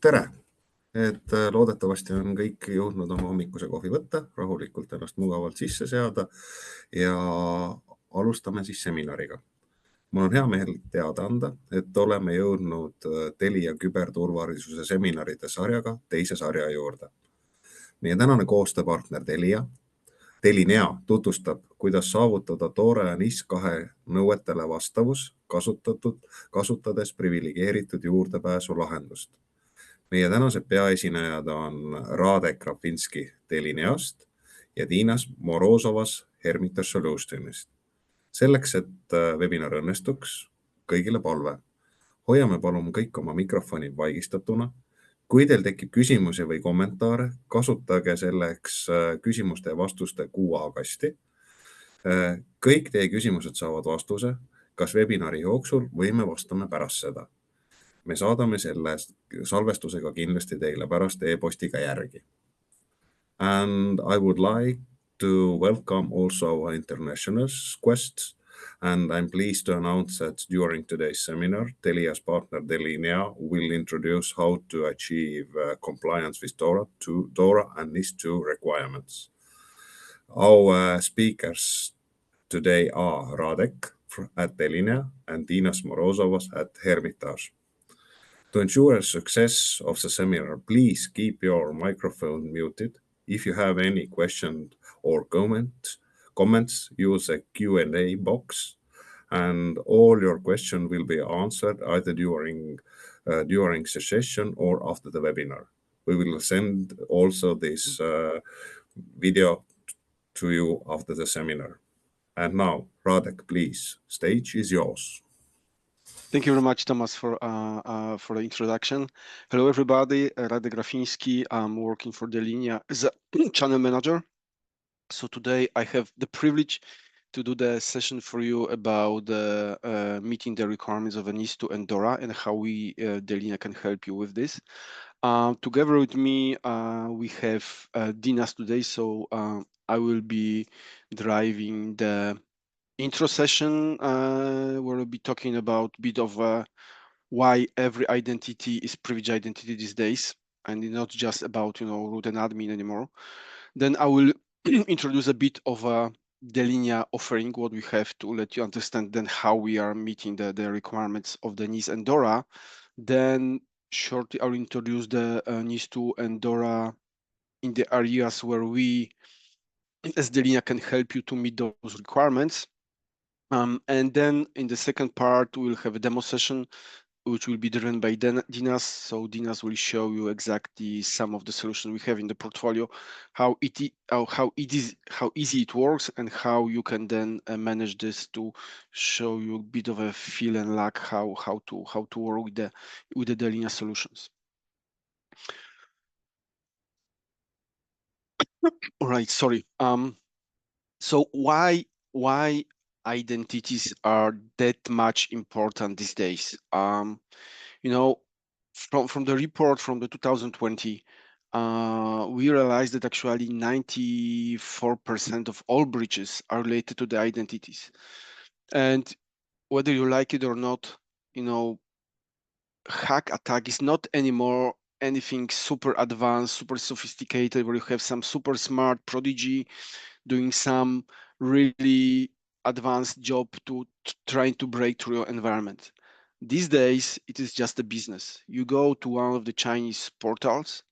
tere! Loodetavasti on kõik jõudnud oma hommikuse kohvi võtta, rahulikult ennast mugavalt sisse seada ja alustame siis seminariga. Mul on hea meel teada anda, et oleme jõudnud Telia küberturvalisuse seminaride sarjaga teise sarja juurde. Meie tänane koostööpartner Delinea tutvustab, kuidas saavutada DORA ja NIS2 nõuetele vastavus kasutades privilegeeritud juurdepääsu lahendust. Meie tänased peaesinejad on Rafinski Delineast ja Dinas Morozovas Hermitage Solutionsist. Selleks, et webinar õnnestuks, kõigile palve. Hoiame palun kõik oma mikrofonid vaigistatuna. Kui teil tekib küsimusi või kommentaare, kasutage selleks küsimuste ja vastuste QA-kasti. Kõik teie küsimused saavad vastuse, kas webinari jooksul või me vastame pärast seda. Me saadame selle salvestusega kindlasti teile pärast e-postiga järgi. And I would like to welcome also our international guests, and I'm pleased to announce that during today's seminar, Telia's partner Delinea will introduce how to achieve compliance with DORA and NIS2 requirements. Our speakers today are Radek at Delinea and Dinas Morozovas at Hermitage. To ensure success of the seminar, please keep your microphone muted. If you have any questions or comments, use the Q&A box, and all your questions will be answered either during the session or after the webinar. We will send also this video to you after the seminar. And now, Radek, please, stage is yours. Thank you very much, Thomas, for the introduction. Hello, everybody. Radek Rafinski. I'm working for Delinea as a channel manager. So today I have the privilege to do the session for you about meeting the requirements of NIS2 and DORA and how we, Delinea, can help you with this. Together with me, we have Dinas today. So I will be driving the intro session where we'll be talking about a bit of why every identity is privileged identity these days, and it's not just about root and admin anymore. Then I will introduce a bit of a Delinea offering, what we have to let you understand then how we are meeting the requirements of the NIS and DORA. Then shortly I'll introduce the NIS2 and DORA in the areas where we as Delinea can help you to meet those requirements. And then in the second part, we'll have a demo session, which will be driven by Dinas. So Dinas will show you exactly some of the solutions we have in the portfolio, how easy it works, and how you can then manage this to show you a bit of a feel and luck how to work with the Delinea solutions. All right, sorry. So why identities are that much important these days? From the report from the 2020, we realized that actually 94% of all breaches are related to the identities. And whether you like it or not, hack attack is not anymore anything super advanced, super sophisticated, where you have some super smart prodigy doing some really advanced job to trying to break through your environment. These days, it is just a business. You go to one of the Chinese portals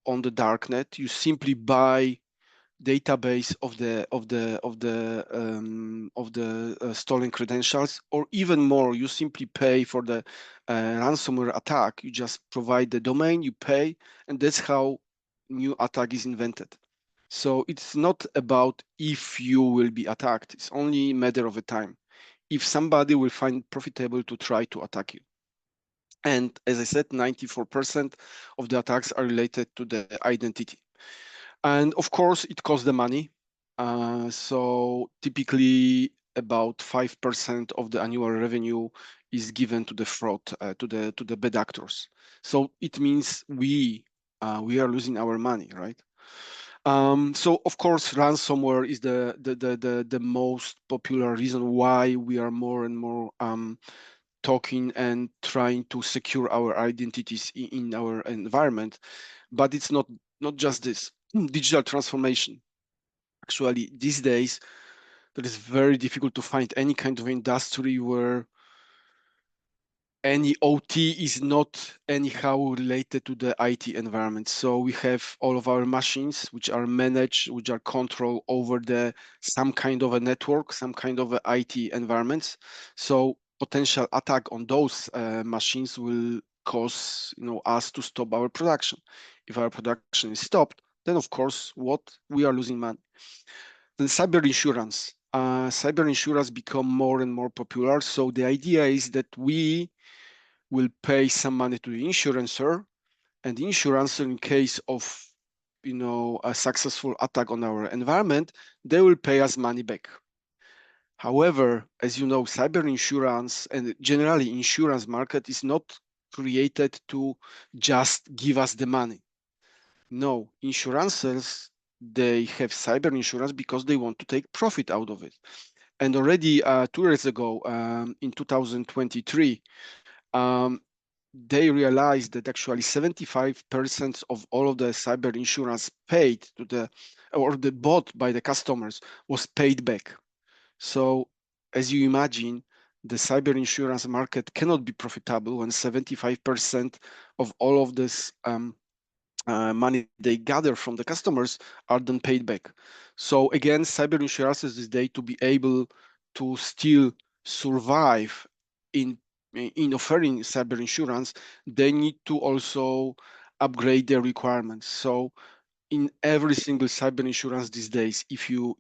on the darknet, you simply buy database of the stolen credentials, or even more, you simply pay for the ransomware attack. You just provide the domain, you pay, and that's how new attack is invented. So it's not about if you will be attacked. It's only a matter of a time. If somebody will find it profitable to try to attack you. And as I said, 94% of the attacks are related to the identity. And of course, it costs the money. So typically about 5% of the annual revenue is given to the fraud, to the bad actors. So it means we are losing our money, right? So of course, ransomware is the most popular reason why we are more and more talking and trying to secure our identities in our environment. But it's not just this. Digital transformation. Actually, these days, it is very difficult to find any kind of industry where any OT is not anyhow related to the IT environment. So we have all of our machines which are managed, which are controlled over some kind of a network, some kind of a IT environments. So potential attack on those machines will cause us to stop our production. If our production is stopped, then of course we are losing money. Then cyber insurance. Cyber insurance become more and more popular. So the idea is that we will pay some money to the insurancer, and the insurancer, in case of a successful attack on our environment, they will pay us money back. However, as you know, cyber insurance and generally insurance market is not created to just give us the money. No, insurances, they have cyber insurance because they want to take profit out of it. And already 2 years ago, in 2023, they realized that actually 75% of all of the cyber insurance paid to the bought by the customers was paid back. So as you imagine, the cyber insurance market cannot be profitable when 75% of all of this money they gather from the customers are then paid back. So again, cyber insurance is this day to be able to still survive in offering cyber insurance, they need to also upgrade their requirements. So in every single cyber insurance these days, if you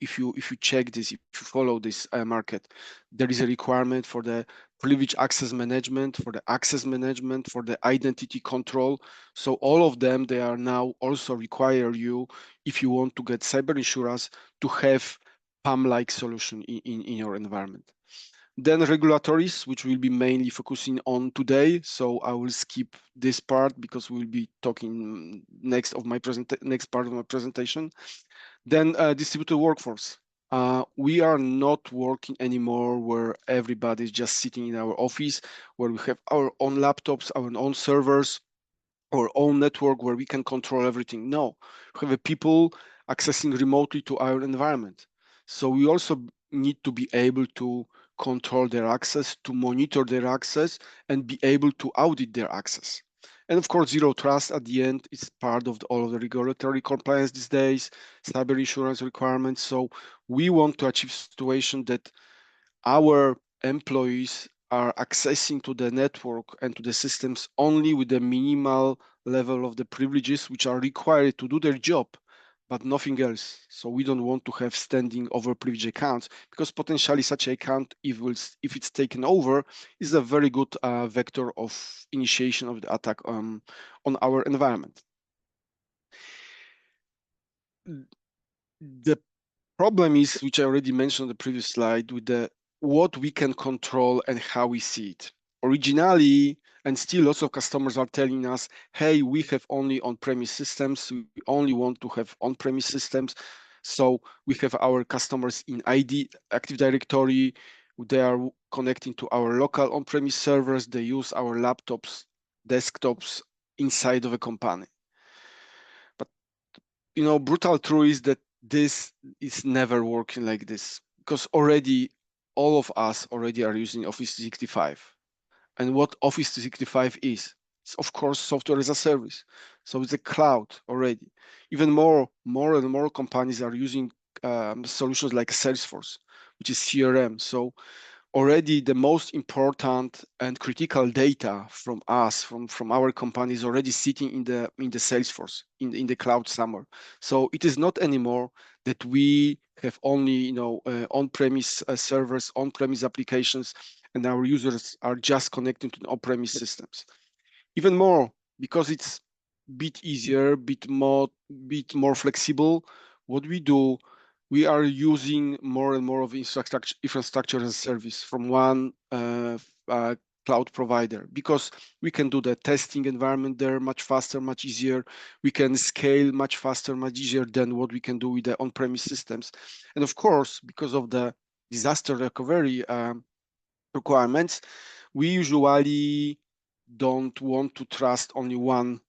check this, if you follow this market, there is a requirement for the privilege access management, for the access management, for the identity control. So all of them, they are now also require you, if you want to get cyber insurance, to have PAM-like solution in your environment. Then regulatories, which we'll be mainly focusing on today. So I will skip this part because we'll be talking next part of my presentation. Then distributed workforce. We are not working anymore where everybody's just sitting in our office, where we have our own laptops, our own servers, our own network where we can control everything. No, we have people accessing remotely to our environment. So we also need to be able to control their access, to monitor their access, and be able to audit their access. And of course, zero trust at the end is part of all of the regulatory compliance these days, cyber insurance requirements. So we want to achieve a situation that our employees are accessing to the network and to the systems only with the minimal level of the privileges which are required to do their job, but nothing else. So we don't want to have standing overprivileged accounts, because potentially such an account, if it's taken over, is a very good vector of initiation of the attack on our environment. The problem is, which I already mentioned on the previous slide, with what we can control and how we see it. Originally, and still lots of customers are telling us, hey, we have only on-premise systems. We only want to have on-premise systems. So we have our customers in Active Directory. They are connecting to our local on-premise servers. They use our laptops, desktops inside of a company. But, brutal truth is that this is never working like this, because already all of us already are using Office 365. And what Office 365 is, it's of course software as a service. So it's a cloud already. Even more and more companies are using solutions like Salesforce, which is CRM. So already the most important and critical data from us, from our company, is already sitting in the Salesforce, in the cloud somewhere. So it is not anymore that we have only on-premise servers, on-premise applications, and our users are just connecting to the on-premise systems. Even more, because it's a bit easier, bit more flexible, what we do, we are using more and more of infrastructure as a service from one cloud provider, because we can do the testing environment there much faster, much easier. We can scale much faster, much easier than what we can do with the on-premise systems. And of course, because of the disaster recovery requirements, we usually don't want to trust only one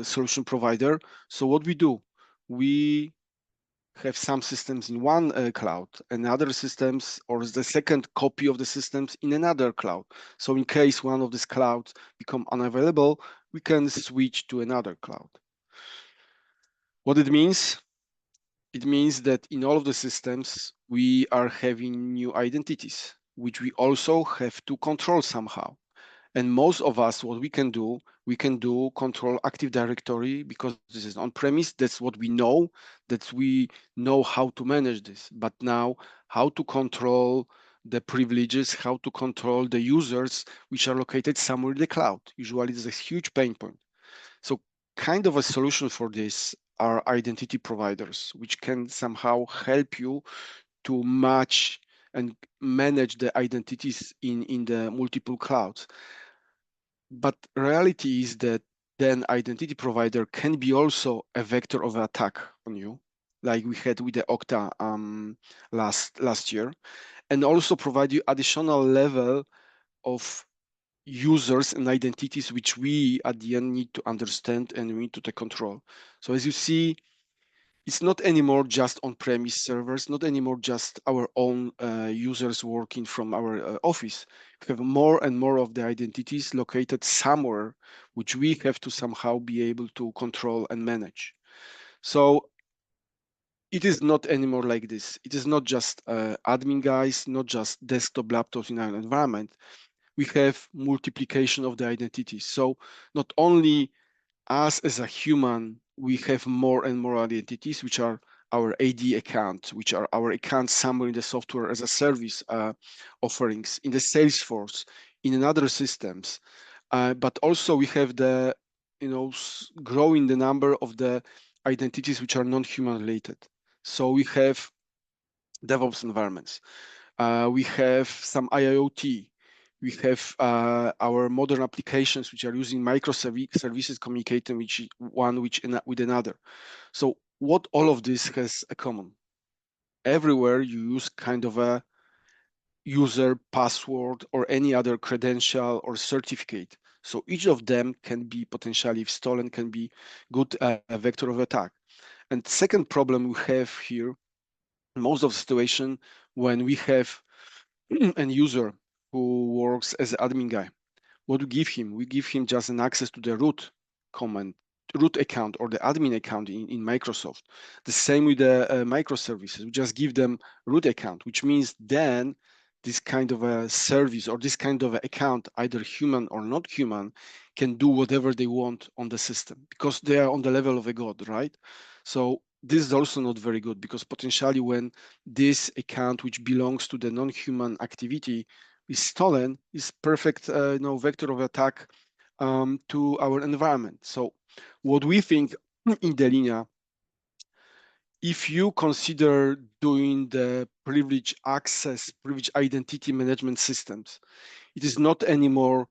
solution provider. So what we do, we have some systems in one cloud and other systems, or the second copy of the systems in another cloud. So in case one of these clouds become unavailable, we can switch to another cloud. What it means? It means that in all of the systems, we are having new identities, which we also have to control somehow. And most of us, what we can do control Active Directory, because this is on-premise. That's what we know, that we know how to manage this. But now, how to control the privileges, how to control the users which are located somewhere in the cloud. Usually, it's a huge pain point. So kind of a solution for this are identity providers, which can somehow help you to match and manage the identities in the multiple clouds. But reality is that then identity provider can be also a vector of attack on you, like we had with the Okta last year, and also provide you additional level of users and identities which we at the end need to understand and we need to take control. So as you see, it's not anymore just on-premise servers, not anymore just our own users working from our office. We have more and more of the identities located somewhere, which we have to somehow be able to control and manage. So it is not anymore like this. It is not just admin guys, not just desktop laptops in our environment. We have multiplication of the identities. So not only us as a human, we have more and more identities, which are our AD account, which are our accounts somewhere in the software as a service offerings, in the Salesforce, in other systems. But also we have the, growing the number of the identities which are non-human related. So we have DevOps environments. We have some IIoT. We have our modern applications which are using microservices communicating with another. So what all of this has a common? Everywhere you use kind of a user password or any other credential or certificate. So each of them can be potentially, if stolen, can be good a vector of attack. And second problem we have here, most of the situation when we have an user who works as an admin guy, what we give him? We give him just an access to the root account or the admin account in Microsoft. The same with the microservices. We just give them root account, which means then this kind of a service or this kind of account, either human or not human, can do whatever they want on the system because they are on the level of a god, right? So this is also not very good because potentially when this account, which belongs to the non-human activity, is stolen, is perfect vector of attack to our environment. So what we think in Delinea, if you consider doing the privilege access, privilege identity management systems, it is not anymore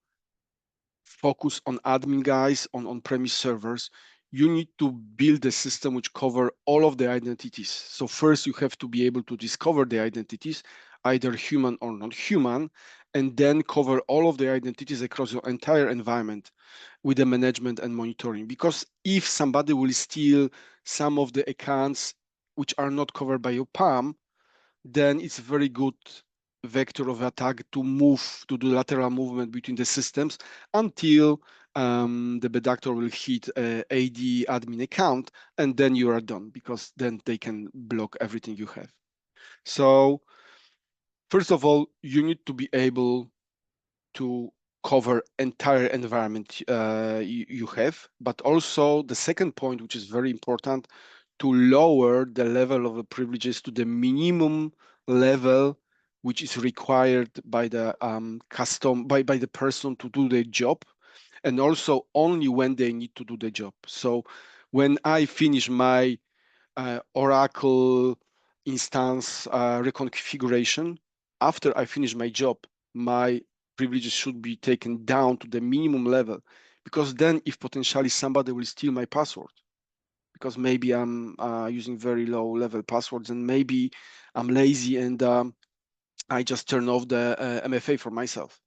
focus on admin guys on on-premise servers. You need to build a system which cover all of the identities. So first you have to be able to discover the identities, either human or non-human, and then cover all of the identities across your entire environment with the management and monitoring. Because if somebody will steal some of the accounts which are not covered by your PAM, then it's very good vector of attack to do lateral movement between the systems until the bad actor will hit AD admin account, and then you are done because then they can block everything you have. So first of all, you need to be able to cover entire environment you have, but also the second point, which is very important, to lower the level of the privileges to the minimum level which is required by the by the person to do their job, and also only when they need to do the job. So when I finish my Oracle instance reconfiguration, after I finish my job, my privileges should be taken down to the minimum level, because then if potentially somebody will steal my password, because maybe I'm using very low level passwords and maybe I'm lazy and I just turn off the MFA for myself.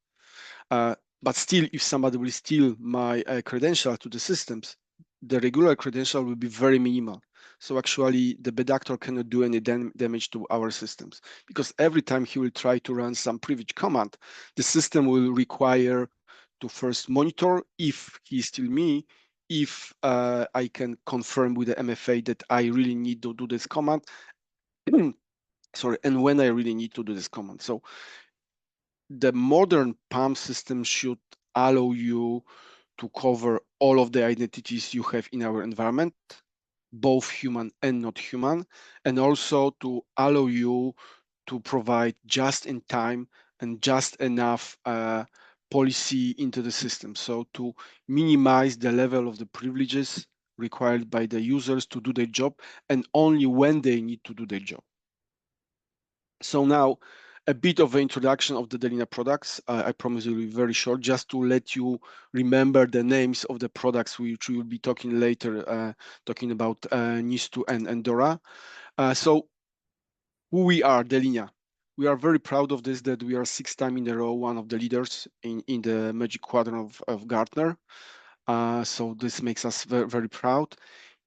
But still, if somebody will steal my credential to the systems, the regular credential will be very minimal. So actually, the bad actor cannot do any damage to our systems, because every time he will try to run some privilege command, the system will require to first monitor if he is still me, if I can confirm with the MFA that I really need to do this command, sorry, and when I really need to do this command. So the modern PAM system should allow you to cover all of the identities you have in our environment, both human and not human, and also to allow you to provide just in time and just enough policy into the system. So to minimize the level of the privileges required by the users to do their job, and only when they need to do their job. So now, a bit of an introduction of the Delinea products. I promise it will be very short, just to let you remember the names of the products which we will be talking later, talking about NIS2 and DORA. So who we are, Delinea. We are very proud of this, that we are 6 times in a row one of the leaders in the Magic Quadrant of Gartner. So this makes us very, very proud.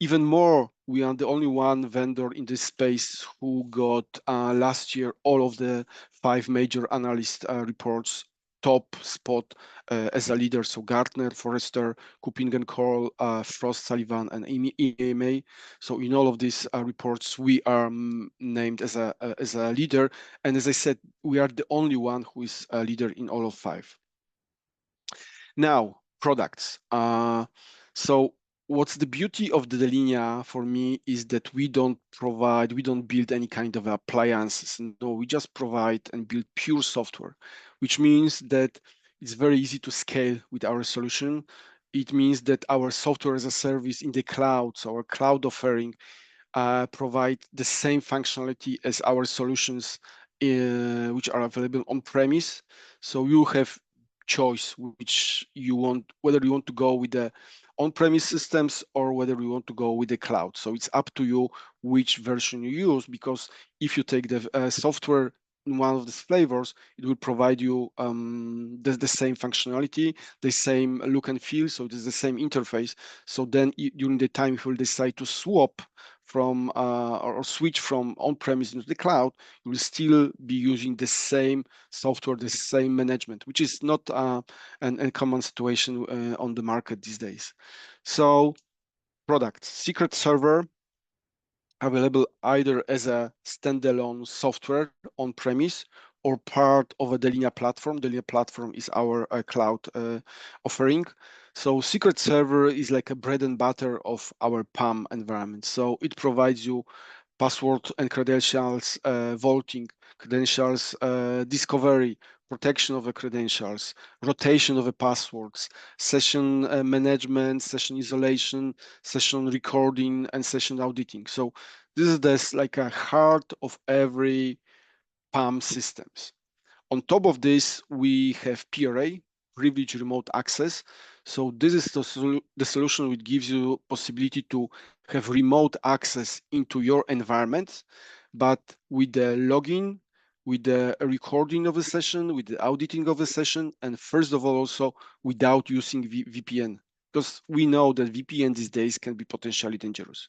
Even more, we are the only one vendor in this space who got last year all of the 5 major analyst reports top spot as a leader. So Gartner, Forrester, KuppingerCole, Frost, Sullivan, and EMA. So in all of these reports, we are named as a leader. And as I said, we are the only one who is a leader in all of 5. Now, products. So what's the beauty of the Delinea for me is that we don't build any kind of appliances. No, we just provide and build pure software, which means that it's very easy to scale with our solution. It means that our software as a service in the cloud, so our cloud offering, provide the same functionality as our solutions which are available on premise. So you have choice which you want, whether you want to go with the on-premise systems or whether you want to go with the cloud. So it's up to you which version you use, because if you take the software in one of these flavors, it will provide you the same functionality, the same look and feel, so it is the same interface. So then during the time you will decide to swap from or switch from on-premise into the cloud, you will still be using the same software, the same management, which is not a common situation on the market these days. So products, Secret Server, available either as a standalone software on premise or part of a Delinea platform. Delinea platform is our cloud offering. So Secret Server is like a bread and butter of our PAM environment. So it provides you password and credentials vaulting, credentials discovery, protection of the credentials, rotation of the passwords, session management, session isolation, session recording, and session auditing. So this is like a heart of every PAM systems. On top of this, we have PRA, privileged remote access. So this is the solution which gives you possibility to have remote access into your environment, but with the login, with the recording of the session, with the auditing of the session, and first of all, also without using VPN, because we know that VPN these days can be potentially dangerous.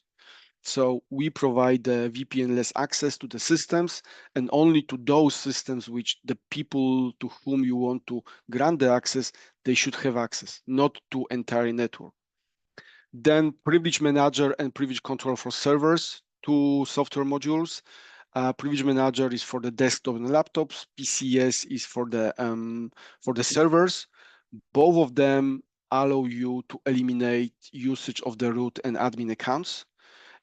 So we provide the VPN-less access to the systems, and only to those systems which the people to whom you want to grant the access, they should have access, not to entire network. Then Privilege Manager and Privilege Control for servers, 2 software modules. Privilege Manager is for the desktop and laptops. PCS is for the servers. Both of them allow you to eliminate usage of the root and admin accounts,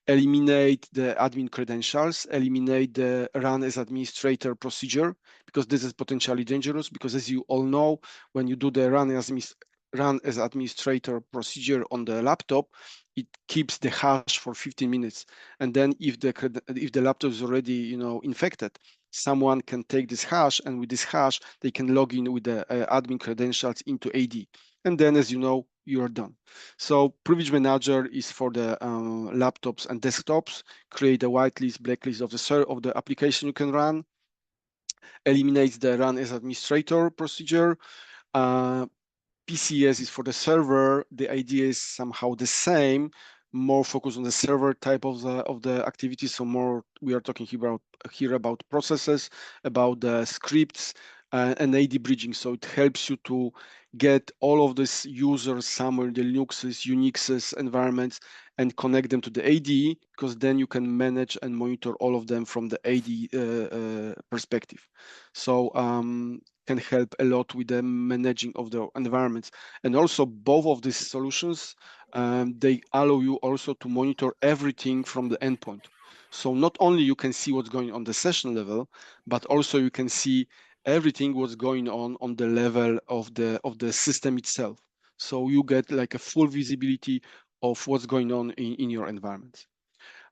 eliminate the admin credentials, eliminate the run as administrator procedure, because this is potentially dangerous, because as you all know, when you do the run as administrator procedure on the laptop, it keeps the hash for 15 minutes. And then if the laptop is already infected, someone can take this hash, and with this hash, they can log in with the admin credentials into AD. And then, as you know, you are done. So Privilege Manager is for the laptops and desktops. Create a whitelist, blacklist of the application you can run. eliminates the run as administrator procedure. PCS is for the server. The idea is somehow the same, more focused on the server type of the activity. So more we are talking here about processes, about the scripts, and AD bridging. So it helps you to get all of these users somewhere in the Linuxes, Unixes environments and connect them to the AD, because then you can manage and monitor all of them from the AD perspective. So can help a lot with the managing of the environments. And also both of these solutions, they allow you also to monitor everything from the endpoint. So not only you can see what's going on the session level, but also you can see everything what's going on the level of the system itself. So you get like a full visibility of what's going on in your environment.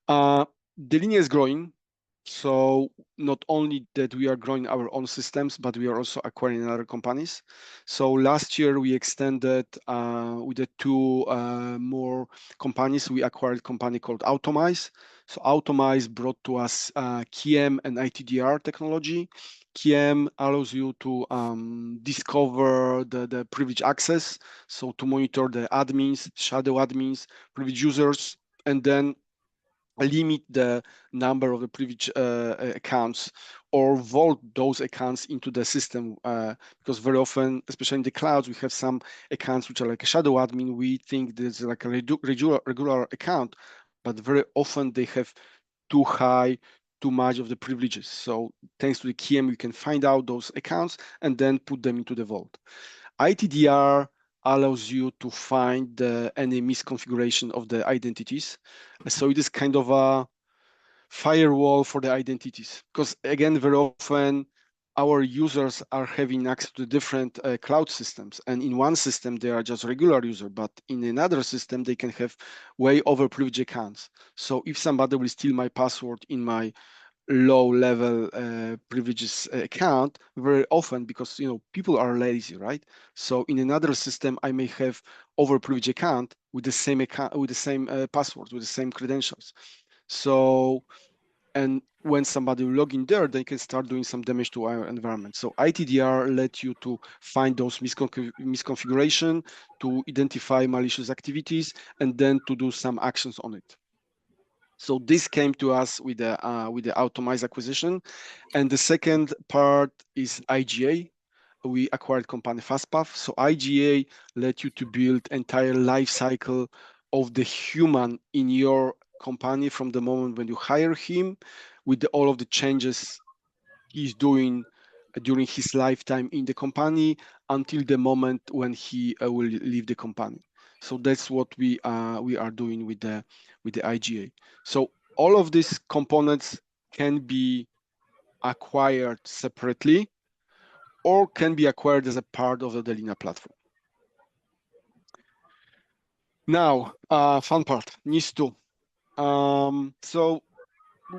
Delinea is growing. So not only that we are growing our own systems, but we are also acquiring other companies. So last year we extended with the two more companies. We acquired a company called Automize. So Automize brought to us KM and ITDR technology. KM allows you to discover the privilege access, so to monitor the admins, shadow admins, privileged users, and then limit the number of the privileged accounts or vault those accounts into the system, because very often, especially in the clouds, we have some accounts which are like a shadow admin. We think there's like a regular account, but very often they have too much of the privileges. So thanks to the KM, we can find out those accounts and then put them into the vault. ITDR allows you to find any misconfiguration of the identities. So it is kind of a firewall for the identities, because again, very often our users are having access to different cloud systems, and in one system they are just regular user, but in another system they can have way over privileged accounts. So if somebody will steal my password in my low level privileges account, very often, because people are lazy, right? So in another system I may have over privileged account with the same account, with the same passwords, with the same credentials. So, and when somebody will log in there, they can start doing some damage to our environment. So ITDR let you to find those misconfiguration, to identify malicious activities, and then to do some actions on it. So this came to us with the Automize acquisition. And the second part is IGA. We acquired company FastPath. So IGA let you to build entire life cycle of the human in your company from the moment when you hire him, with all of the changes he's doing during his lifetime in the company until the moment when he will leave the company. So that's what we are doing with the IGA. So all of these components can be acquired separately or can be acquired as a part of the Delinea platform. Now, fun part, NIS2. So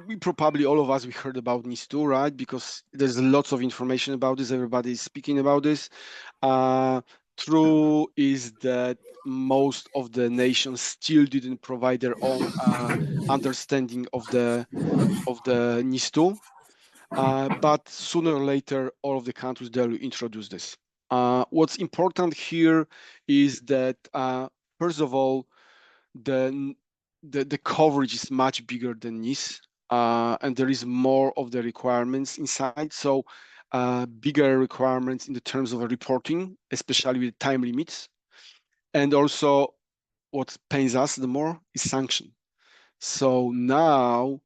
we probably, all of us, we heard about NIS2, right? Because there's lots of information about this. Everybody is speaking about this. True is that most of the nations still didn't provide their own understanding of the NIS2. But sooner or later, all of the countries there will introduce this. What's important here is that, first of all, the coverage is much bigger than NIS, and there is more of the requirements inside. So bigger requirements in the terms of reporting, especially with time limits. And also what pains us the more is sanction. So now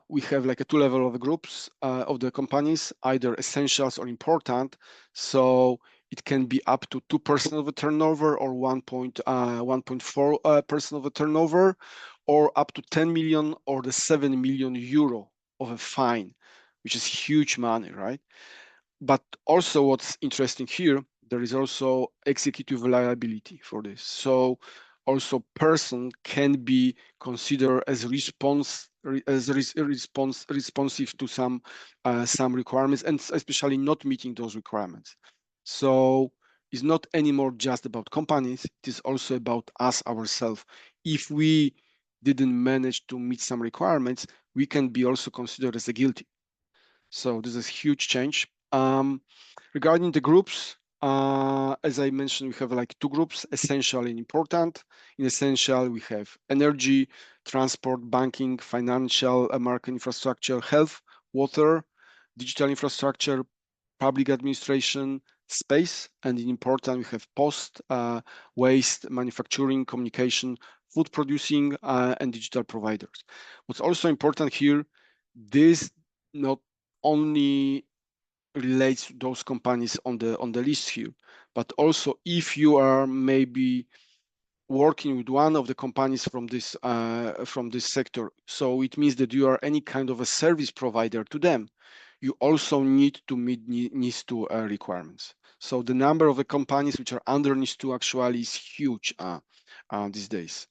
we have like a two level of the groups of the companies, either essentials or important. So it can be up to 2% of the turnover or 1.4% of the turnover, or up to 10 million or the 7 million euro of a fine, which is huge money, right? But also what's interesting here, there is also executive liability for this. So also person can be considered as responsive to some requirements, and especially not meeting those requirements. So it's not anymore just about companies, it is also about us ourselves. If we didn't manage to meet some requirements, we can be also considered as a guilty. So this is huge change. Regarding the groups, as I mentioned, we have like two groups, essential and important. In essential, we have energy, transport, banking, financial, market infrastructure, health, water, digital infrastructure, public administration, space, and in important, we have post, waste, manufacturing, communication, food producing, and digital providers. What's also important here, this not only relates to those companies on the list here, but also if you are maybe working with one of the companies from this sector, so it means that you are any kind of a service provider to them, you also need to meet NIS2 requirements. So the number of the companies which are under NIS2 actually is huge these days.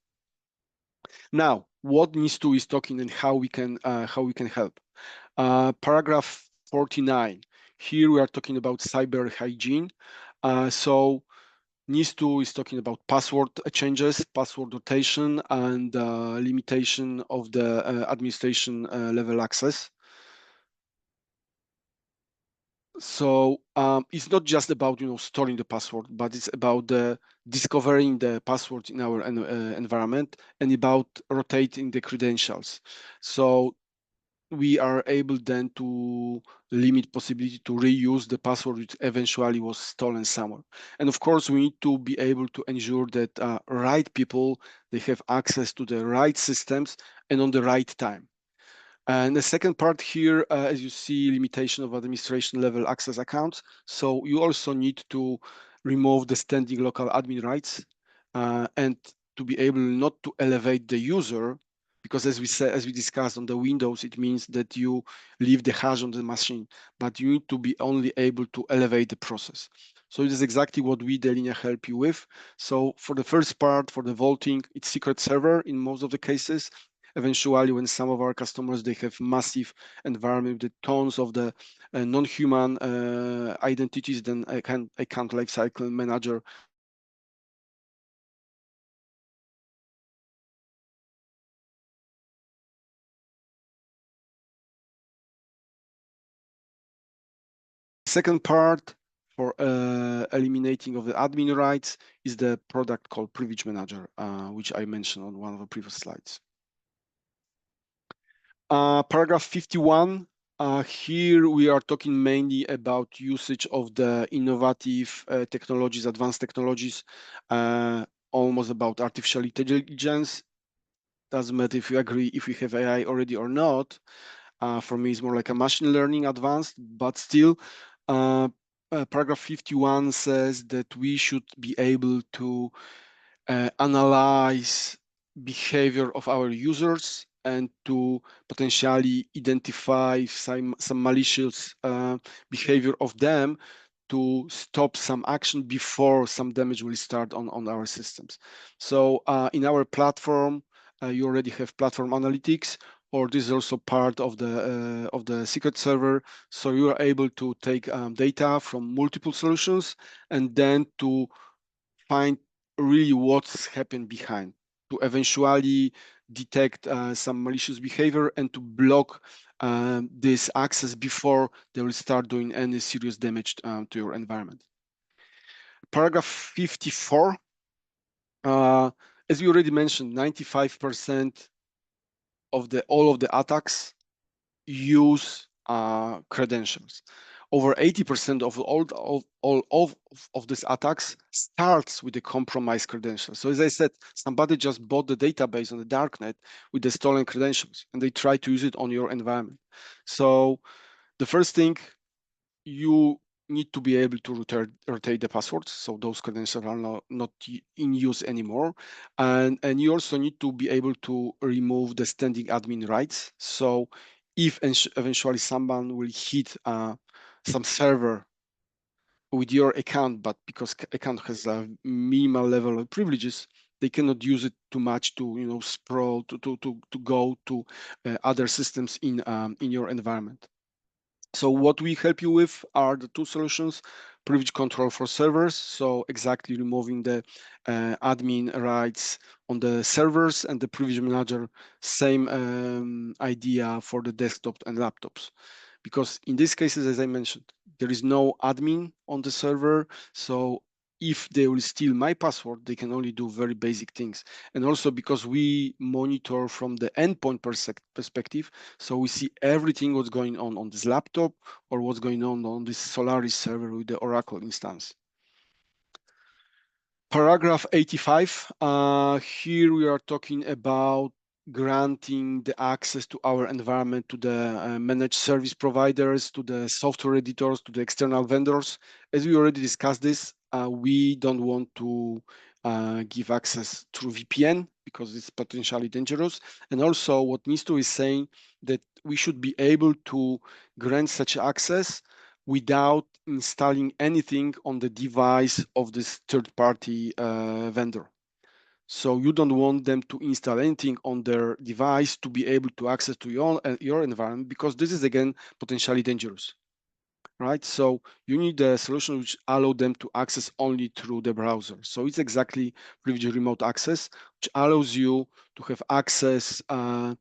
Now, what NIS2 is talking and how we can help. Paragraph 49. Here we are talking about cyber hygiene. So NIS2 is talking about password changes, password rotation, and limitation of the administration level access. So it's not just about storing the password, but it's about discovering the password in our environment and about rotating the credentials. So we are able then to limit possibility to reuse the password which eventually was stolen somewhere. And of course, we need to be able to ensure that right people, they have access to the right systems and on the right time. And the second part here, as you see, limitation of administration level access accounts. So you also need to remove the standing local admin rights and to be able not to elevate the user, because as we discussed on the Windows, it means that you leave the hash on the machine, but you need to be only able to elevate the process. So it is exactly what we, Delinea, help you with. So for the first part, for the vaulting, it's secret server in most of the cases. Eventually, when some of our customers, they have massive environment with tons of the non-human identities, then account lifecycle manager. Second part for eliminating of the admin rights is the product called Privilege Manager, which I mentioned on one of the previous slides. Paragraph 51. Here we are talking mainly about usage of the innovative technologies, advanced technologies, almost about artificial intelligence. Doesn't matter if you agree if we have AI already or not. For me, it's more like a machine learning advanced, but still, paragraph 51 says that we should be able to analyze behavior of our users and to potentially identify some malicious behavior of them to stop some action before some damage will start on our systems. So in our platform, you already have platform analytics, or this is also part of the secret server. So you are able to take data from multiple solutions and then to find really what's happened behind, to eventually detect some malicious behavior and to block this access before they will start doing any serious damage to your environment. Paragraph 54, as we already mentioned, 95% of all of the attacks use credentials. Over 80% of all of these attacks starts with the compromised credentials. So as I said, somebody just bought the database on the darknet with the stolen credentials, and they try to use it on your environment. So the first thing, you need to be able to rotate the passwords, so those credentials are not in use anymore. And you also need to be able to remove the standing admin rights. So if eventually someone will hit some server with your account, but because account has a minimal level of privileges, they cannot use it too much to sprawl to go to other systems in your environment. So what we help you with are the two solutions: privilege control for servers, so exactly removing the admin rights on the servers, and the privilege manager, same idea for the desktop and laptops. because in these cases, as I mentioned, there is no admin on the server. So if they will steal my password, they can only do very basic things. And also because we monitor from the endpoint perspective, so we see everything what's going on this laptop or what's going on this Solaris server with the Oracle instance. Paragraph 85, here we are talking about granting the access to our environment to the managed service providers, to the software editors, to the external vendors. As we already discussed this, we don't want to give access through VPN because it's potentially dangerous. And also what NIS2 is saying that we should be able to grant such access without installing anything on the device of this third-party vendor. So you don't want them to install anything on their device to be able to access to your environment, because this is again potentially dangerous, right? So you need a solution which allow them to access only through the browser. So it's exactly privileged remote access, which allows you to have access to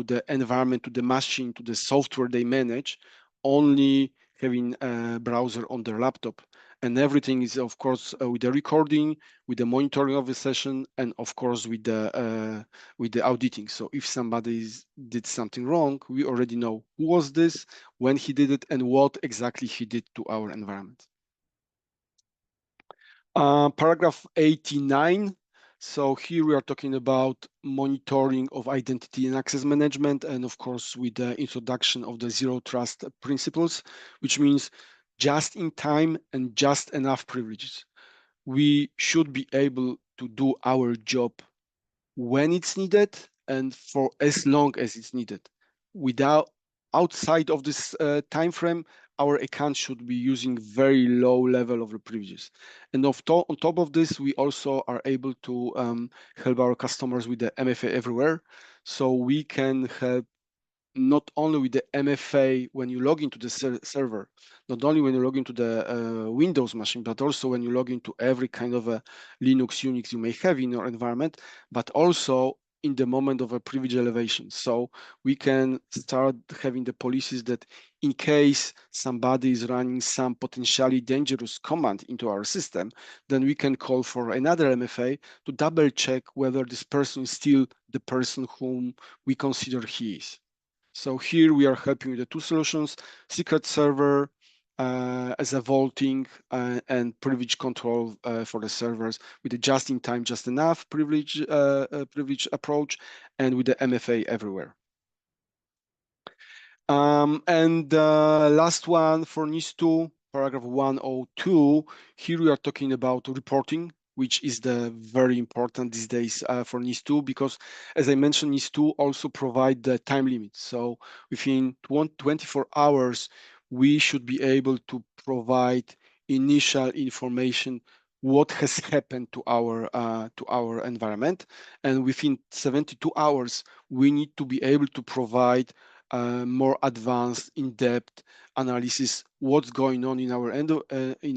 the environment, to the machine, to the software they manage, only having a browser on their laptop. And everything is, of course, with the recording, with the monitoring of the session, and of course with the auditing. So if somebody did something wrong, we already know who was this, when he did it, and what exactly he did to our environment. Paragraph 89. So here we are talking about monitoring of identity and access management, and of course with the introduction of the zero trust principles, which means just in time and just enough privileges. We should be able to do our job when it's needed and for as long as it's needed. Outside of this time frame, our account should be using very low level of the privileges. And on top of this, we also are able to help our customers with the MFA everywhere. So we can help not only with the MFA when you log into the server, not only when you log into the Windows machine, but also when you log into every kind of a Linux, Unix you may have in your environment, but also in the moment of a privilege elevation. So we can start having the policies that in case somebody is running some potentially dangerous command into our system, then we can call for another MFA to double check whether this person is still the person whom we consider he is. So here we are helping with the two solutions: secret server as a vaulting and privilege control for the servers with the just-in-time, just enough privilege approach, and with the MFA everywhere. And last one for NIS2, paragraph 102. Here we are talking about reporting, which is very important these days for NIS2, because as I mentioned, NIS2 also provide the time limit. So within 24 hours, we should be able to provide initial information what has happened to our environment, and within 72 hours, we need to be able to provide more advanced, in-depth analysis, what's going on in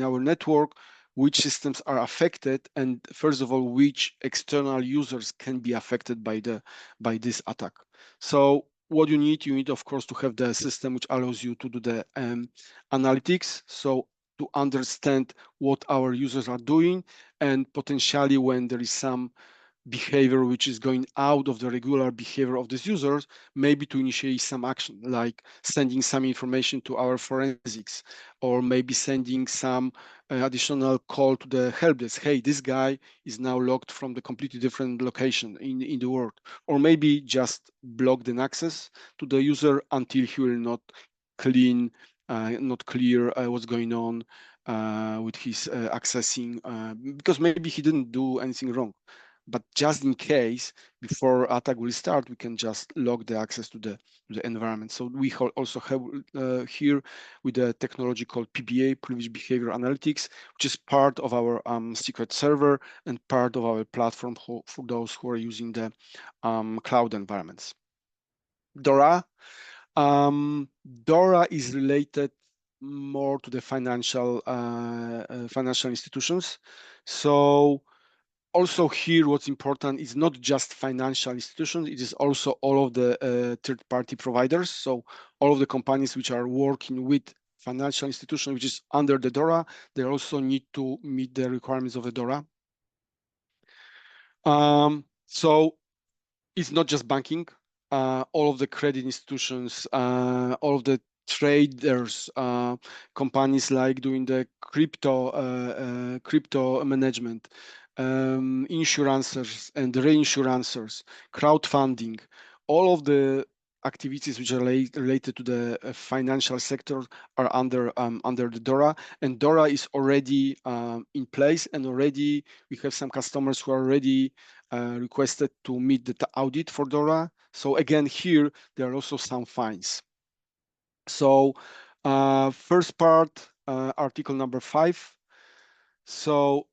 our network, which systems are affected, and first of all, which external users can be affected by this attack. So what you need, of course, to have the system which allows you to do the analytics. So to understand what our users are doing, and potentially when there is some behavior which is going out of the regular behavior of these users, maybe to initiate some action, like sending some information to our forensics, or maybe sending some additional call to the help desk. Hey, this guy is now logged from the completely different location in the world, or maybe just block the access to the user until he will not clear what's going on with his accessing, because maybe he didn't do anything wrong. But just in case, before attack will start, we can just log the access to the environment. So we also have here with the technology called PBA, Privilege Behavior Analytics, which is part of our secret server and part of our platform for those who are using the cloud environments. DORA. DORA is related more to the financial institutions. So Also here, what's important is not just financial institutions, it is also all of the third-party providers. So all of the companies which are working with financial institution, which is under the DORA, they also need to meet the requirements of the DORA. So it's not just banking. All of the credit institutions, all of the traders, companies like doing the crypto management, insurances and reinsurances, crowdfunding, all of the activities which are related to the financial sector are under the DORA, and DORA is already in place, and already we have some customers who are already requested to meet the audit for DORA. So again, here there are also some fines. So first part, article number 5. So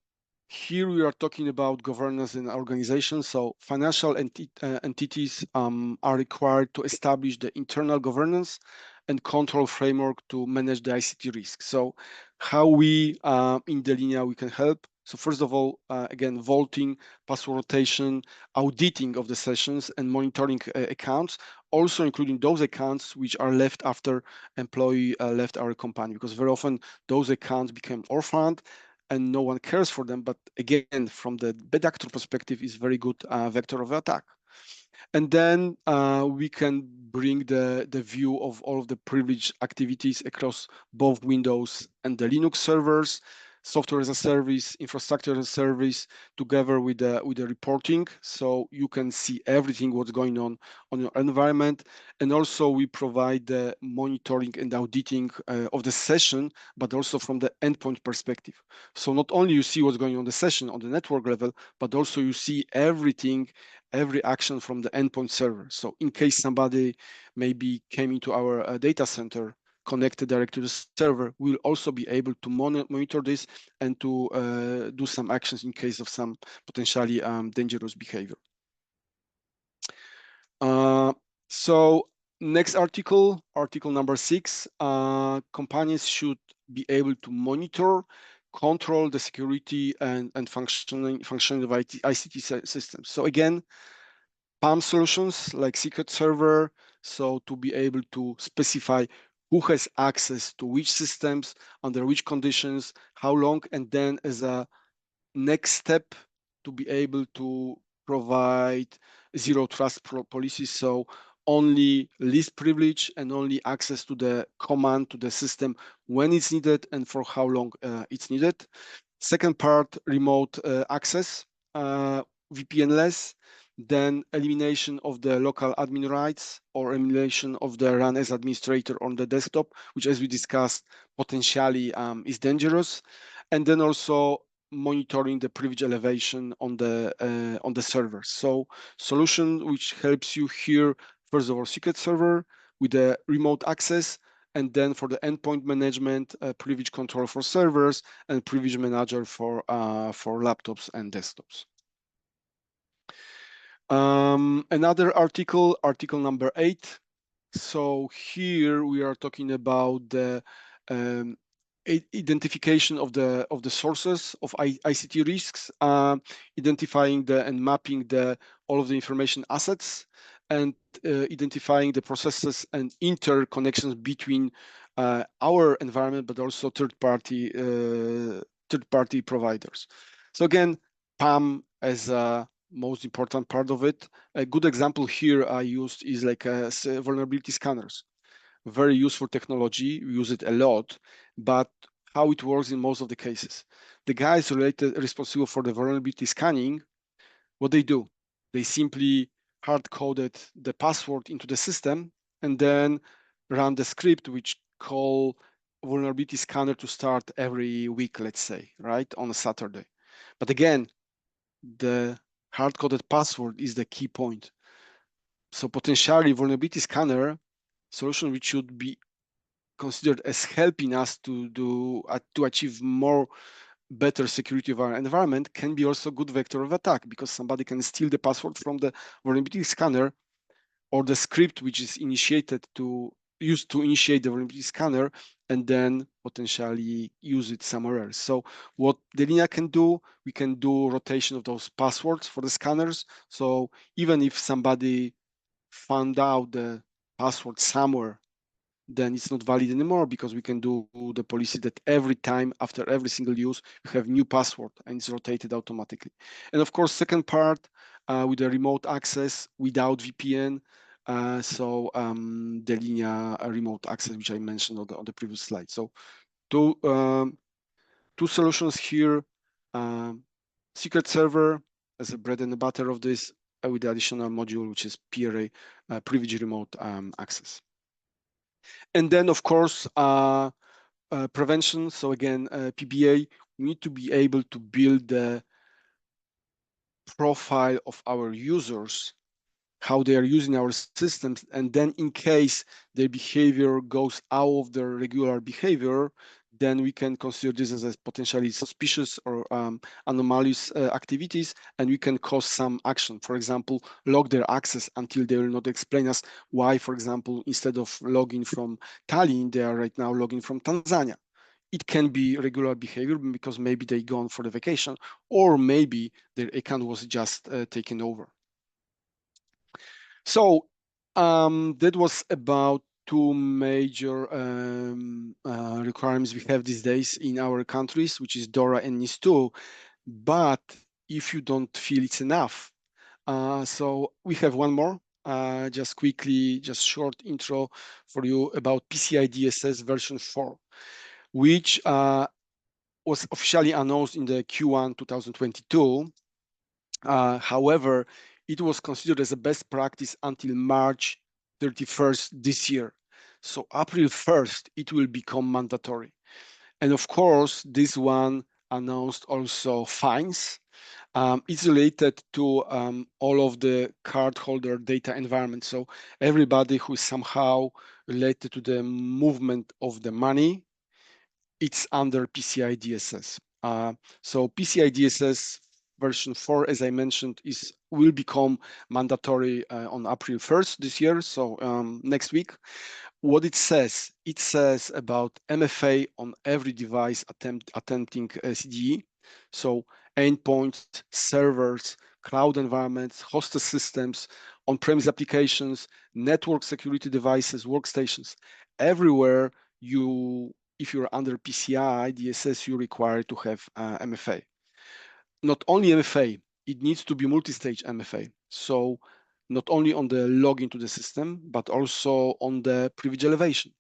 here we are talking about governance and organization. So financial entities are required to establish the internal governance and control framework to manage the ICT risk. So how we in Delinea we can help. So first of all, again, vaulting, password rotation, auditing of the sessions, and monitoring accounts, also including those accounts which are left after employee left our company, because very often those accounts became orphaned and no one cares for them. But again, from the bad actor perspective, is very good vector of attack. And then we can bring the view of all of the privileged activities across both Windows and the Linux servers, software as a service, infrastructure as a service, together with the reporting, so you can see everything what's going on your environment. And also we provide the monitoring and auditing of the session, but also from the endpoint perspective. So not only you see what's going on the session on the network level, but also you see everything, every action from the endpoint server. So in case somebody maybe came into our data center, connected directly to the server, we'll also be able to monitor this and to do some actions in case of some potentially dangerous behavior. So next article, article number 6, companies should be able to monitor, control the security and functioning of ICT systems. So again, PAM solutions like secret server, so to be able to specify who has access to which systems, under which conditions, how long, and then as a next step to be able to provide zero trust policies, so only least privilege and only access to the command to the system when it's needed and for how long it's needed. Second part, remote access, VPN-less, then elimination of the local admin rights or elimination of the run as administrator on the desktop, which, as we discussed, potentially is dangerous. And then also monitoring the privilege elevation on the server. So solution which helps you here, first of all, secret server with the remote access, and then for the endpoint management, privilege control for servers, and privilege manager for laptops and desktops. Another article, article number 8. So here we are talking about the identification of the sources of ICT risks, identifying and mapping all of the information assets, and identifying the processes and interconnections between our environment, but also third-party providers. So again, PAM as a most important part of it. A good example here I used is like vulnerability scanners. Very useful technology, we use it a lot, but how it works in most of the cases. The guys responsible for the vulnerability scanning, what they do, they simply hard-coded the password into the system and then run the script which call vulnerability scanner to start every week, let's say, right, on a Saturday. But again, the hard-coded password is the key point. So potentially vulnerability scanner solution which should be considered as helping us to achieve more better security of our environment can be also a good vector of attack, because somebody can steal the password from the vulnerability scanner, or the script which is initiated to initiate the vulnerability scanner, and then potentially use it somewhere else. So what Delinea can do, we can do rotation of those passwords for the scanners. So even if somebody found out the password somewhere, then it's not valid anymore, because we can do the policy that every time after every single use, you have new password and it's rotated automatically. And of course, second part, with the remote access without VPN. Delinea remote access, which I mentioned on the previous slide. So two solutions here, secret server as a bread and butter of this, with the additional module, which is PRA, privilege remote access. And then, of course, prevention. So again, PBA, we need to be able to build the profile of our users, how they are using our systems, and then in case their behavior goes out of their regular behavior, then we can consider this as a potentially suspicious or anomalous activities, and we can cause some action. For example, log their access until they will not explain us why, for example, instead of logging from Tallinn, they are right now logging from Tanzania. It can be regular behavior because maybe they gone for the vacation, or maybe their account was just taken over. So that was about two major requirements we have these days in our countries, which is DORA and NIS2. But if you don't feel it's enough, so we have one more. Just quickly, just short intro for you about PCI DSS version 4, which was officially announced in the Q1 2022. However, it was considered as a best practice until March 31st this year. So April 1st, it will become mandatory. And of course, this one announced also fines. It's related to all of the cardholder data environment. So everybody who is somehow related to the movement of the money, it's under PCI DSS. So PCI DSS version 4, as I mentioned, will become mandatory on April 1st this year, so next week. What it says about MFA on every device attempting CDE. So endpoints, servers, cloud environments, hosted systems, on-premise applications, network security devices, workstations. Everywhere if you're under PCI DSS, you're required to have MFA. Not only MFA, it needs to be multi-stage MFA. So not only on the login to the system, but also on the privilege elevation.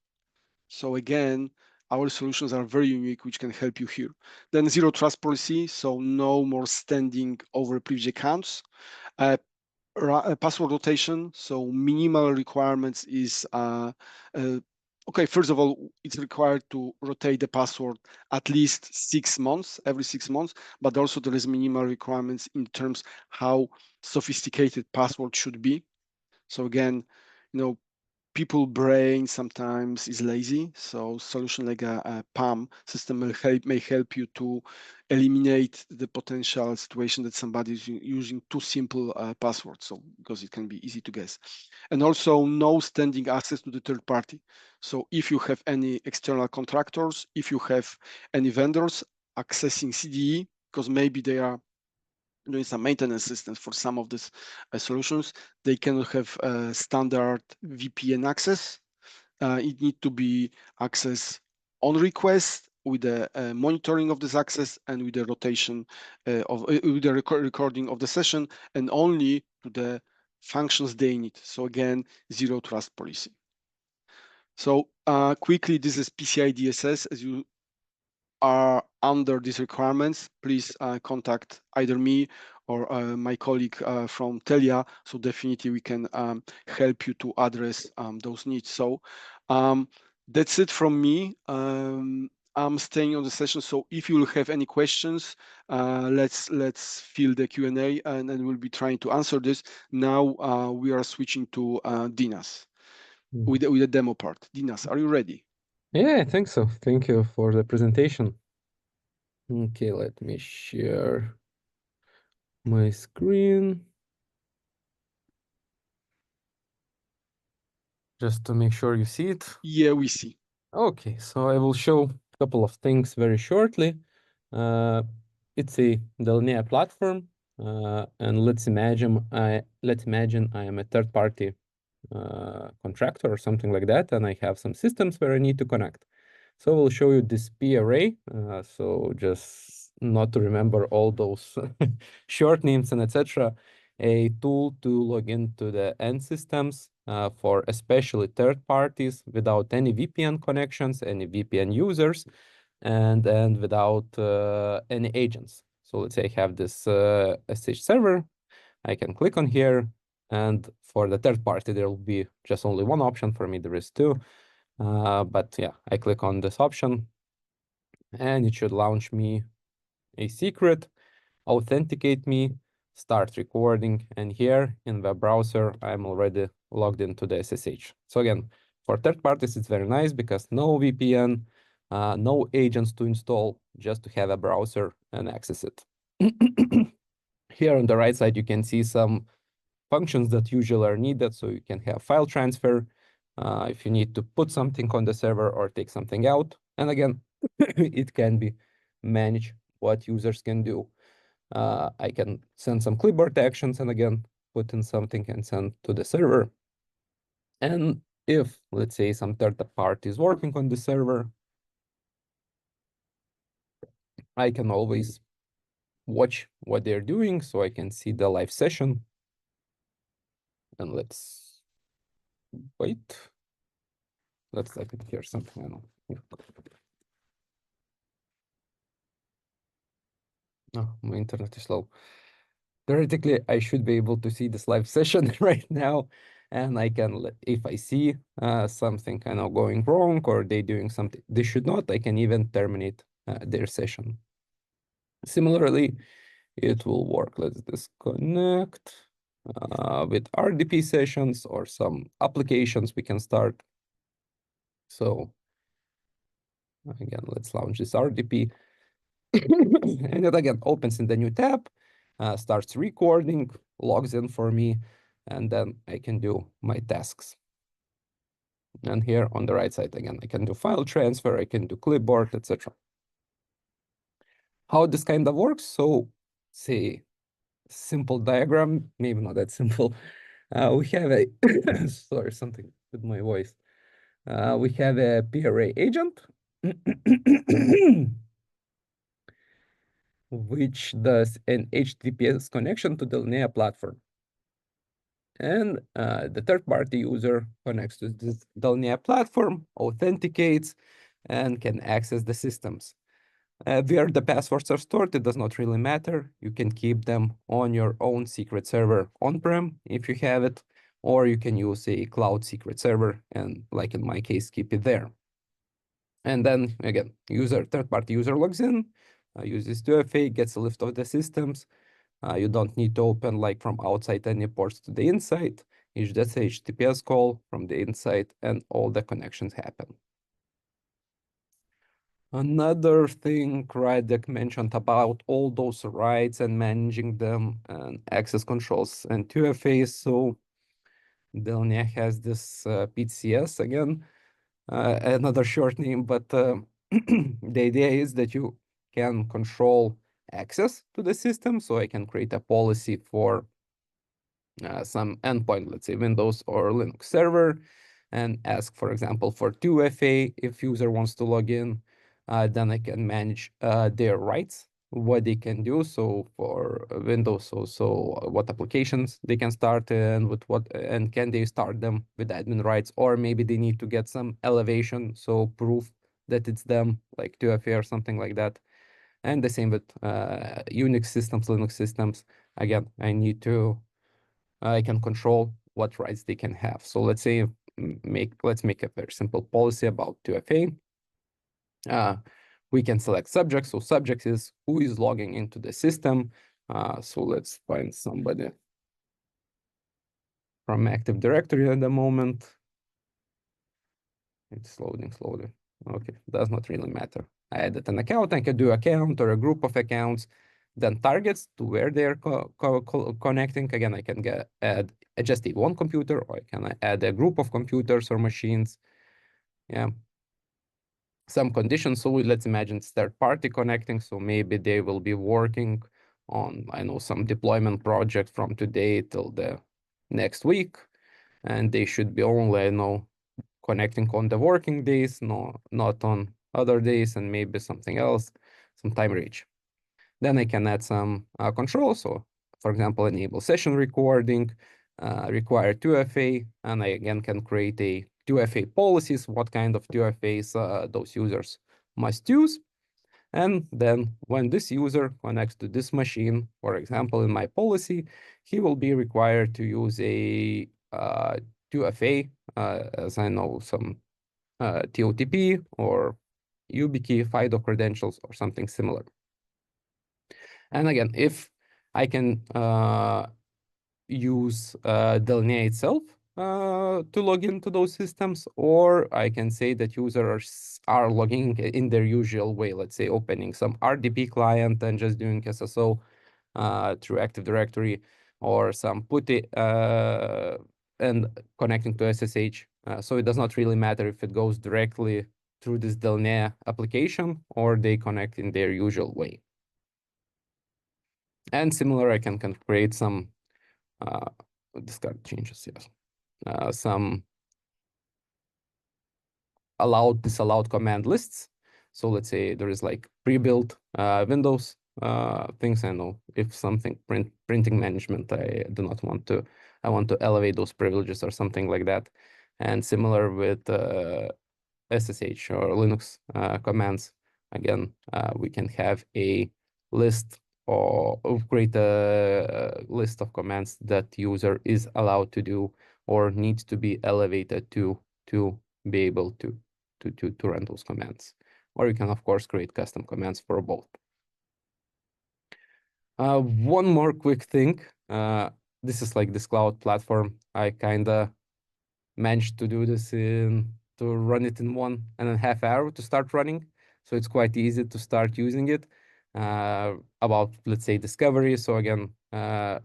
So again, our solutions are very unique, which can help you here. Then zero trust policy, so no more standing over privilege accounts. Password rotation, so minimal requirements is okay. First of all, it's required to rotate the password at least 6 months, every 6 months, but also there is minimal requirements in terms how sophisticated password should be. So again, people brain sometimes is lazy, so solution like a PAM system may help you to eliminate the potential situation that somebody is using too simple passwords, so because it can be easy to guess. And also no standing access to the third party. So if you have any external contractors, if you have any vendors accessing CDE, because maybe they are doing some maintenance systems for some of these solutions, they cannot have standard VPN access. It needs to be access on request with the monitoring of this access and with the rotation with the recording of the session, and only to the functions they need. So again, zero trust policy. So quickly, this is PCI DSS. As you are under these requirements, please contact either me or my colleague from Telia. So definitely we can help you to address those needs. So that's it from me. I'm staying on the session. So if you will have any questions, let's fill the Q&A and then we'll be trying to answer this. Now we are switching to Dinas with the demo part. Dinas, are you ready? Yeah, I think so. Thank you for the presentation. Okay, let me share my screen. Just to make sure you see it. Yeah, we see. Okay, so I will show a couple of things very shortly. It's a Delinea platform, and let's imagine I am a third-party contractor or something like that, and I have some systems where I need to connect. So we'll show you this P array. So just not to remember all those short names and etc. A tool to log into the end systems for especially third parties without any VPN connections, any VPN users, and without any agents. So let's say I have this SSH server. I can click on here, and for the third party, there will be just only one option. For me, there is two. But yeah, I click on this option, and it should launch me a secret, authenticate me, start recording, and here in the browser, I'm already logged into the SSH. So again, for third parties, it's very nice because no VPN, no agents to install, just to have a browser and access it. Here on the right side, you can see some functions that usually are needed. So you can have file transfer if you need to put something on the server or take something out. And again, it can be managed what users can do. I can send some clipboard actions and again, put in something and send to the server. And if, let's say, some third party is working on the server, I can always watch what they're doing so I can see the live session. And let's wait. Let's let it hear something. I don't know. Oh, my internet is slow. Theoretically, I should be able to see this live session right now, and I can, if I see something kind of going wrong or they doing something they should not, I can even terminate their session. Similarly, it will work. Let's disconnect with RDP sessions or some applications we can start. So again, let's launch this RDP. And it again opens in the new tab, starts recording, logs in for me, and then I can do my tasks. And here on the right side, again, I can do file transfer, I can do clipboard, etc. How this kind of works? So say simple diagram, maybe not that simple. We have a, sorry, something with my voice. We have a PRA agent, which does an HTTPS connection to the Delinea platform. And the third-party user connects to this Delinea platform, authenticates, and can access the systems. Where the passwords are stored, it does not really matter. You can keep them on your own secret server on-prem if you have it, or you can use a cloud secret server and, like in my case, keep it there. And then again, third-party user logs in, uses 2FA, gets a list of the systems. You don't need to open like from outside any ports to the inside. It's just a HTTPS call from the inside and all the connections happen. Another thing Radek mentioned about all those rights and managing them and access controls and 2FA. So Delinea has this PCS again, another short name, but the idea is that you can control access to the system. So I can create a policy for some endpoint, let's say Windows or Linux server, and ask, for example, for 2FA if user wants to log in. Then I can manage their rights, what they can do. So for Windows, so what applications they can start and with what, and can they start them with admin rights, or maybe they need to get some elevation, so proof that it's them, like 2FA or something like that. And the same with Unix systems, Linux systems. Again, I can control what rights they can have. So let's say let's make a very simple policy about 2FA. We can select subject. So subject is who is logging into the system. So let's find somebody from Active Directory at the moment. It's loading slowly. Okay, does not really matter. I added an account. I can do account or a group of accounts. Then targets to where they're connecting. Again, I can add just one computer, or I can add a group of computers or machines. Yeah. some conditions. So let's imagine it's third party connecting. So maybe they will be working on, I know, some deployment project from today till the next week. And they should be only, connecting on the working days, not on other days, and maybe something else, some time reach. Then I can add some controls. So for example, enable session recording, require 2FA, and I again can create a 2FA policies, what kind of 2FAs those users must use. And then when this user connects to this machine, for example, in my policy, he will be required to use a 2FA, as I know, some TOTP or YubiKey, FIDO credentials, or something similar. And again, if I can use Delinea itself to log into those systems, or I can say that users are logging in their usual way, let's say opening some RDP client and just doing SSO through Active Directory, or some PuTTY and connecting to SSH. So it does not really matter if it goes directly through this Delinea application or they connect in their usual way. And similar, I can create some discard changes, yes. Some allowed, disallowed command lists. So let's say there is like pre-built Windows things. I know if something printing management, I do not want to, I want to elevate those privileges or something like that. And similar with SSH or Linux commands, again, we can have a list or create a list of commands that user is allowed to do or needs to be elevated to be able to run those commands. Or you can, of course, create custom commands for both. One more quick thing. This is like this cloud platform. I kind of managed to do this to run it in 1.5 hours to start running. So it's quite easy to start using it. About, let's say, discovery. So again,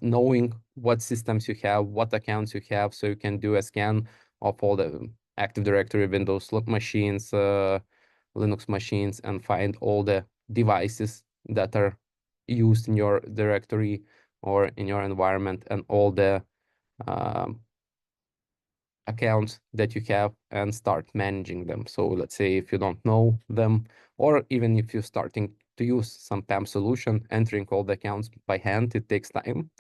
knowing what systems you have, what accounts you have, so you can do a scan of all the Active Directory, Windows machines, Linux machines, and find all the devices that are used in your directory or in your environment, and all the accounts that you have, and start managing them. So let's say if you don't know them, or even if you're starting to use some PAM solution, entering all the accounts by hand, it takes time.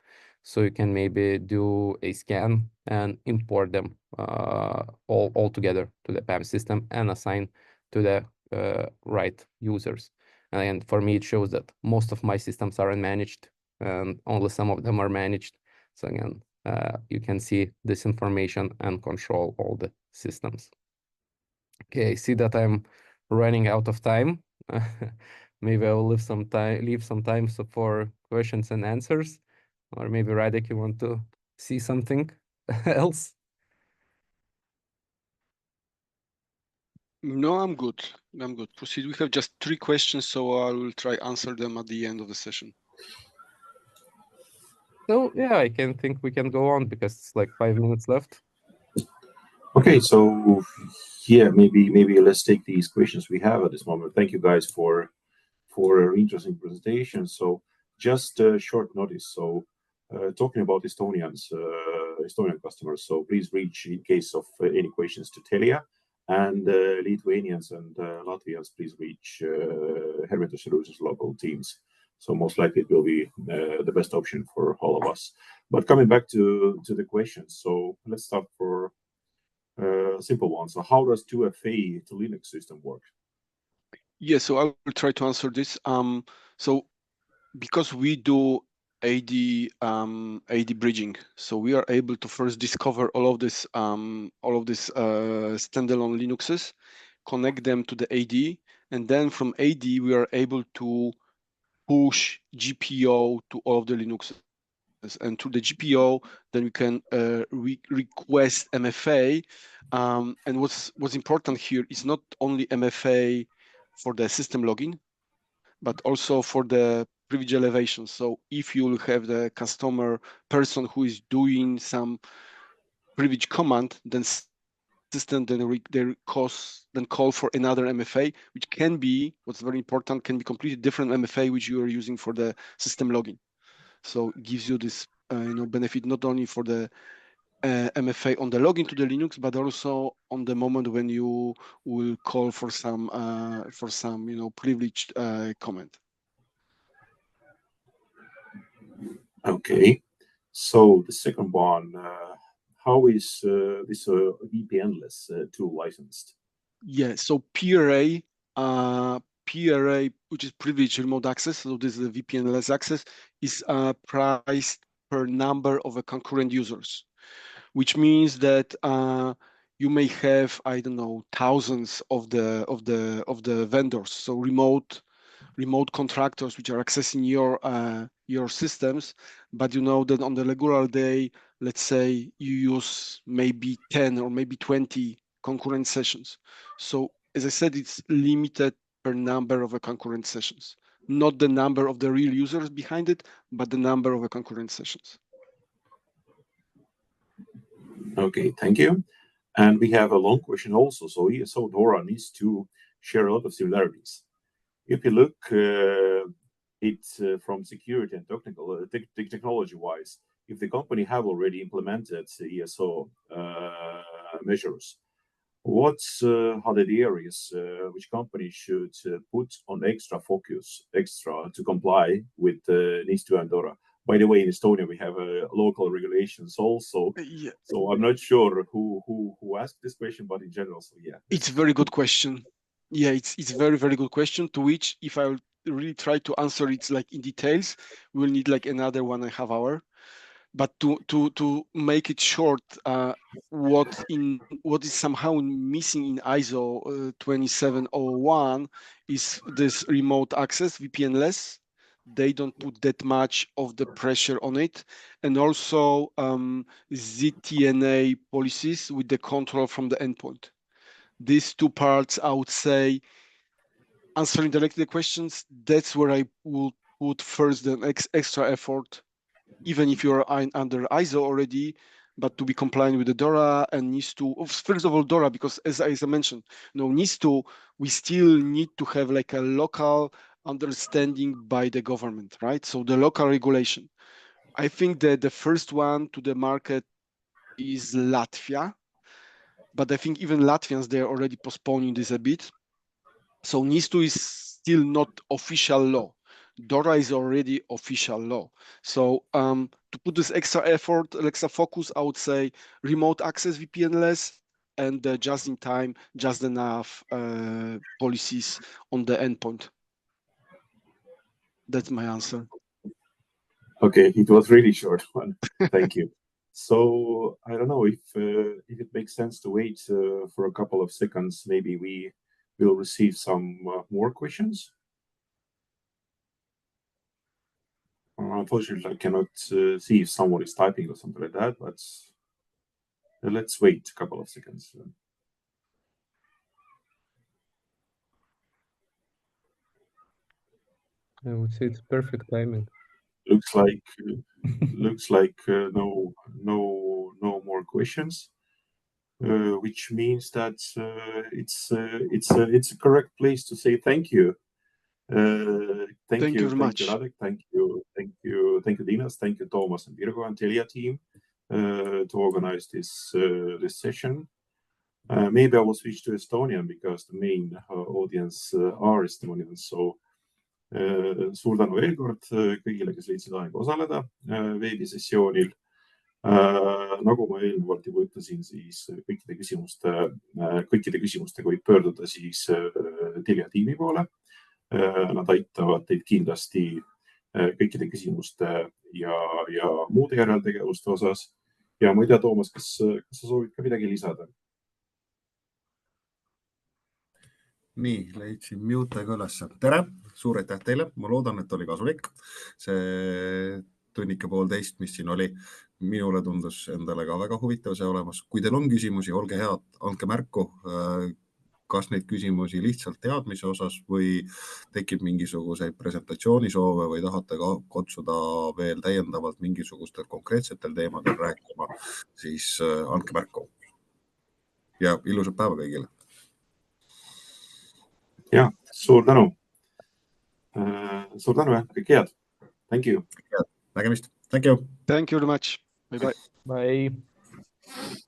So you can maybe do a scan and import them all together to the PAM system and assign to the right users. And for me, it shows that most of my systems are unmanaged and only some of them are managed. So again, you can see this information and control all the systems. Okay, I see that I'm running out of time. Maybe I will leave some time for questions and answers, or maybe Radek, you want to see something else? No, I'm good. I'm good. Proceed. We have just 3 questions, so I will try answer them at the end of the session. So yeah, I can think we can go on because it's like 5 minutes left. Okay, so yeah, maybe let's take these questions we have at this moment. Thank you guys for an interesting presentation. So just a short notice. So talking about Estonian customers. So please reach in case of any questions to Telia, and Lithuanians and Latvians, please reach Hermitage Solutions local teams. So most likely it will be the best option for all of us. But coming back to the questions, so let's start for simple one. So how does 2FA to Linux system work? Yeah, so I will try to answer this. So because we do AD bridging, so we are able to first discover all of this standalone Linuxes, connect them to the AD, and then from AD we are able to push GPO to all of the Linuxes. And to the GPO, then we can request MFA. And what's important here is not only MFA for the system login, but also for the privilege elevation. So if you have the customer person who is doing some privilege command, then system, then they call for another MFA, which can be, what's very important, can be completely different MFA which you are using for the system login. So it gives you this benefit not only for the MFA on the login to the Linux, but also on the moment when you will call for some privileged comment. Okay, so the second one, how is this VPN-less tool licensed? Yeah, so PRA, which is privileged remote access, so this is the VPN-less access, is priced per number of concurrent users, which means that you may have, I don't know, thousands of the vendors, so remote contractors which are accessing your systems, but you know that on the regular day, let's say you use maybe 10 or maybe 20 concurrent sessions. So as I said, it's limited per number of concurrent sessions, not the number of the real users behind it, but the number of concurrent sessions. Okay, thank you. And we have a long question also. So ESO DORA and NIS2 share a lot of similarities. If you look it from security and technology-wise, if the company have already implemented ESO measures, what are the areas which companies should put on extra focus, to comply with NIS2 and DORA? By the way, in Estonia, we have local regulations also. Yeah. So I'm not sure who asked this question, but in general, so yeah. It's a very good question. Yeah, it's a very, very good question, to which if I really try to answer it like in details, we'll need like another 1.5 hours. But to make it short, what is somehow missing in ISO 27001 is this remote access, VPN-less. They don't put that much of the pressure on it, and also ZTNA policies with the control from the endpoint. These two parts, I would say, answering directly the questions, that's where I will put first the extra effort, even if you're under ISO already, but to be compliant with the DORA and NIS2. First of all, DORA, because as I mentioned, NIS2, we still need to have like a local understanding by the government, right? So the local regulation. I think that the first one to the market is Latvia, but I think even Latvians, they're already postponing this a bit. So NIS2 is still not official law. DORA is already official law. So to put this extra effort, extra focus, I would say remote access VPN-less and just in time, just enough policies on the endpoint. That's my answer. Okay, it was really short one. Thank you. So I don't know if it makes sense to wait for a couple of seconds. Maybe we will receive some more questions. Unfortunately, I cannot see if someone is typing or something like that, but let's wait a couple of seconds. I would say it's perfect timing. Looks like no more questions, which means that it's a correct place to say thank you. Thank you very much. Radek, thank you, Dinas, thank you, Thomas and Virgo and Telia team to organize this session. Maybe I will switch to Estonian because the main audience are Estonians. So suur tänu veel kord kõigile, kes leidsid aega osaleda veebisessioonil. Nagu ma eelnevalt juba ütlesin, siis kõikide küsimustega võib pöörduda siis Telia tiimi poole. Nad aitavad teid kindlasti kõikide küsimuste ja muude järeltegevuste osas. Ja ma ei tea, Toomas, kas sa soovid ka midagi lisada? Nii, leidsin mute ka üles. Tere, suur aitäh teile. Ma loodan, et oli kasulik. See tunnike 1,5, mis siin oli, minule tundus endale ka väga huvitav see olemas. Kui teil on küsimusi, olge head, andke märku, kas neid küsimusi lihtsalt teadmise osas või tekib mingisuguseid presentatsioonisoove või tahate ka kutsuda veel täiendavalt mingisugustel konkreetsetel teemadel rääkima, siis andke märku. ja ilusat päeva kõigile. Ja, suur tänu. Suur tänu ja kõik head. Thank you. Nägemist. Thank you. Thank you very much. Bye-bye. Bye.